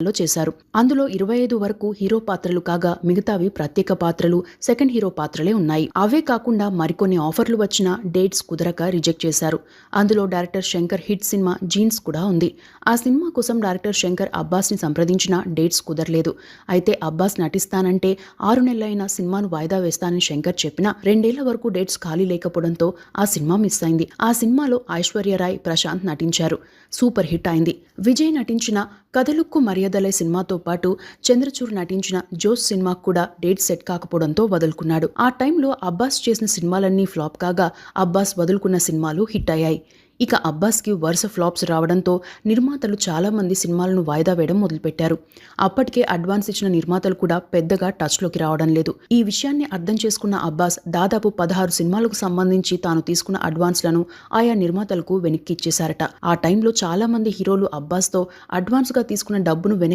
లో చేశారు. అందులో 25 వరకు హీరో పాత్రలు కాగా మిగతావి ప్రత్యేక పాత్రలు, సెకండ్ హీరో పాత్రలే ఉన్నాయి. అవే కాకుండా మరికొన్ని ఆఫర్లు వచ్చినా డేట్స్ కుదరక రిజెక్ట్ చేశారు. అందులో director Shankar hit cinema jeans కూడా ఉంది. ఆ సినిమా కోసం డైరెక్టర్ శంకర్ అబ్బాస్ ని సంప్రదించినా డేట్స్ కుదరలేదు. అయితే అబ్బాస్ నటిస్తానంటే 6 నెలలైన సినిమాను వాయిదా వేస్తానని శంకర్ చెప్పినా 2 ఏళ్ల వరకు డేట్స్ ఖాళీ లేకపోవడంతో ఆ సినిమా మిస్ అయింది. ఆ సినిమాలో ఐశ్వర్యరాయ్, ప్రశాంత్ నటించారు. సూపర్ హిట్ అయింది. విజయ్ నటించిన కథలుక్కు మర్యాదలే సినిమాతో పాటు చంద్రచూడ్ నటించిన జోస్ సినిమాకు కూడా డేట్ సెట్ కాకపోవడంతో వదులుకున్నాడు. ఆ టైంలో అబ్బాస్ చేసిన సినిమాలన్నీ ఫ్లాప్ కాగా అబ్బాస్ వదులుకున్న సినిమాలు హిట్ అయ్యాయి. ఇక అబ్బాస్కి వరుస ఫ్లాప్స్ రావడంతో నిర్మాతలు చాలా మంది సినిమాలను వాయిదా వేయడం మొదలుపెట్టారు. అప్పటికే అడ్వాన్స్ ఇచ్చిన నిర్మాతలు కూడా పెద్దగా టచ్లోకి రావడం లేదు. ఈ విషయాన్ని అర్థం చేసుకున్న అబ్బాస్ దాదాపు 16 సినిమాలకు సంబంధించి తాను తీసుకున్న అడ్వాన్స్లను ఆయా నిర్మాతలకు వెనక్కి ఇచ్చేశారట. ఆ టైంలో చాలా మంది హీరోలు అబ్బాస్తో అడ్వాన్స్గా తీసుకున్న డబ్బును వెనక్కి